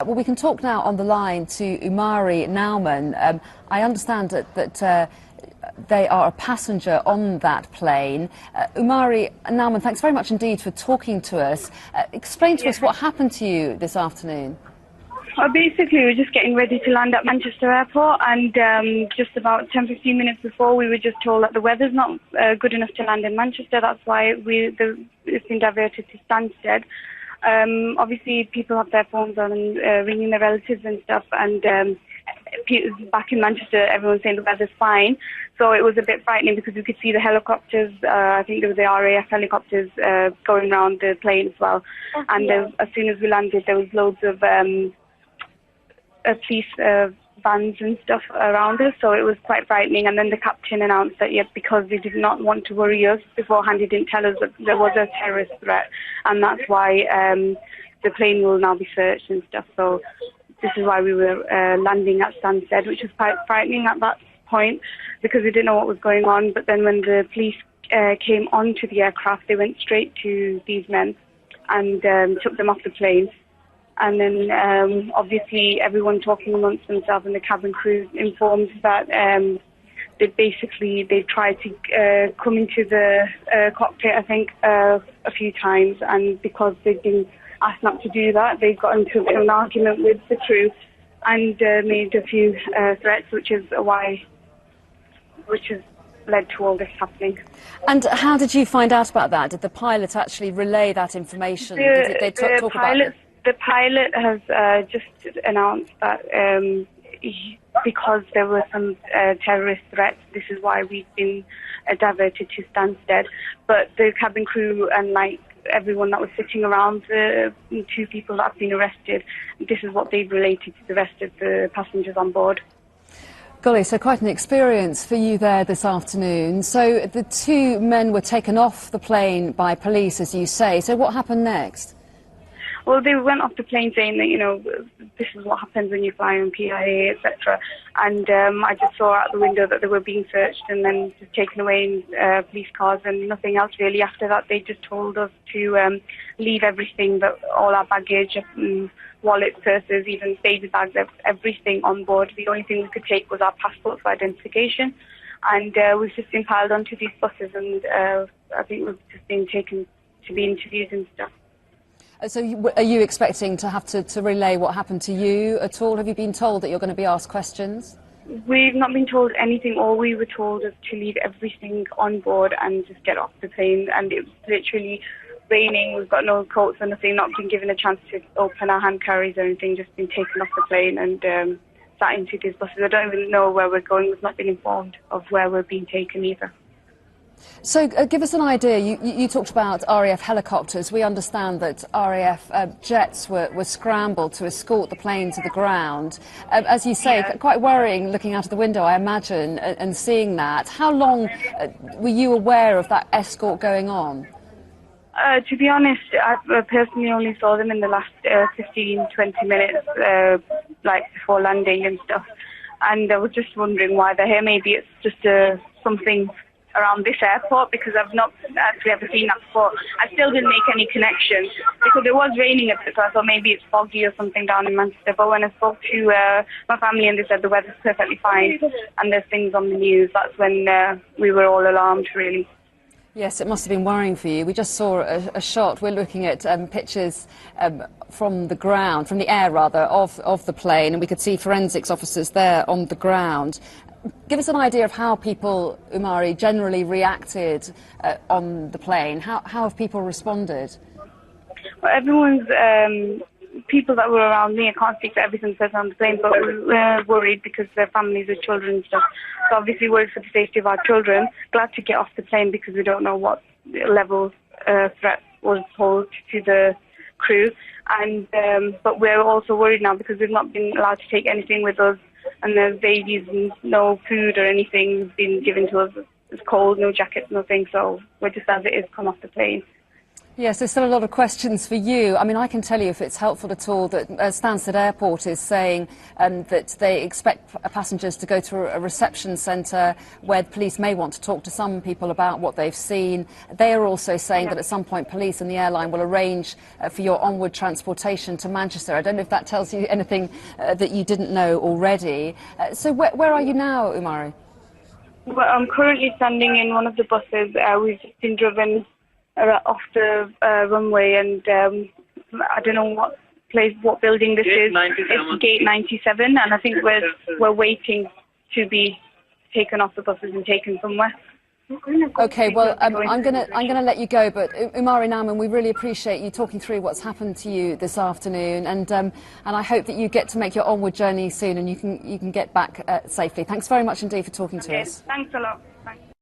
Well, we can talk now on the line to Umari Nauman. I understand that they are a passenger on that plane. Umari Nauman, thanks very much indeed for talking to us. Explain to us what happened to you this afternoon. Basically, we were just getting ready to land at Manchester Airport, and just about 10-15 minutes before, we were just told that the weather's not good enough to land in Manchester. That's why it's been diverted to Stansted. Obviously, people have their phones on and ringing their relatives and stuff, and back in Manchester, everyone's saying the weather's fine. So it was a bit frightening because we could see the helicopters. I think there was the RAF helicopters going around the plane as well. And as soon as we landed, there was loads of police vans and stuff around us, so it was quite frightening. And then the captain announced that, because they did not want to worry us beforehand, he didn't tell us that there was a terrorist threat, and that's why the plane will now be searched and stuff. So this is why we were landing at Stansted, which was quite frightening at that point because we didn't know what was going on. But then when the police came onto the aircraft, they went straight to these men and took them off the plane. And then, obviously, everyone talking amongst themselves, and the cabin crew informed that they tried to come into the cockpit, I think, a few times. And because they'd been asked not to do that, they got into an argument with the crew and made a few threats, which has led to all this happening. And how did you find out about that? Did the pilot actually relay that information? Did they talk about it? The pilot has just announced that because there were some terrorist threats, this is why we've been diverted to Stansted. But the cabin crew and everyone that was sitting around the two people that have been arrested, this is what they've related to the rest of the passengers on board. Golly, so quite an experience for you there this afternoon. So the two men were taken off the plane by police, as you say. So what happened next? Well, they went off the plane saying that, this is what happens when you fly on PIA, etc. And I just saw out the window that they were being searched and then just taken away in police cars and nothing else really. After that, they just told us to leave everything, but all our baggage, wallets, purses, even baby bags, everything on board. The only thing we could take was our passports for identification. And we've just been piled onto these buses, and I think we've just been taken to be interviewed and stuff. So are you expecting to have to relay what happened to you at all? Have you been told that you're going to be asked questions? We've not been told anything. All we were told is to leave everything on board and just get off the plane. And it was literally raining. We've got no coats or nothing, not been given a chance to open our hand carries or anything, just been taken off the plane and sat into these buses. I don't even know where we're going. We've not been informed of where we're being taken either. So give us an idea. You talked about RAF helicopters. We understand that RAF jets were scrambled to escort the plane to the ground. As you say, quite worrying looking out of the window, I imagine, and seeing that. How long were you aware of that escort going on? To be honest, I personally only saw them in the last 15-20 minutes, before landing and stuff. And I was just wondering why they're here. Maybe it's just something around this airport, because I've not actually ever seen that before. I still didn't make any connection because it was raining a bit, so I thought maybe it's foggy or something down in Manchester. But when I spoke to my family and they said the weather's perfectly fine and there's things on the news, that's when we were all alarmed, really. Yes, it must have been worrying for you. We just saw a shot. We're looking at pictures from the ground, from the air rather, of the plane, and we could see forensics officers there on the ground. Give us an idea of how people, Umari, generally reacted on the plane. How have people responded? Well, everyone's, people that were around me, I can't speak for everything said on the plane, but we were worried because their families with children and stuff. So obviously worried for the safety of our children. Glad to get off the plane because we don't know what level threat was posed to the crew. And but we're also worried now because we've not been allowed to take anything with us. And there's babies and no food or anything been given to us. It's cold, no jackets, nothing, so we're just as it is, come off the plane. Yes, there's still a lot of questions for you. I mean, I can tell you, if it's helpful at all, that Stansted Airport is saying that they expect passengers to go to a reception centre where the police may want to talk to some people about what they've seen. They are also saying that at some point police and the airline will arrange for your onward transportation to Manchester. I don't know if that tells you anything that you didn't know already. So where are you now, Umari? Well, I'm currently standing in one of the buses. We've just been driven off the runway, and I don't know what building this is. It's gate 97, and I think we're waiting to be taken off the buses and taken somewhere. Okay, well, I'm gonna let you go, but Umari Nauman, we really appreciate you talking through what's happened to you this afternoon, and I hope that you get to make your onward journey soon and you can get back safely. Thanks very much indeed for talking to us. Thanks a lot.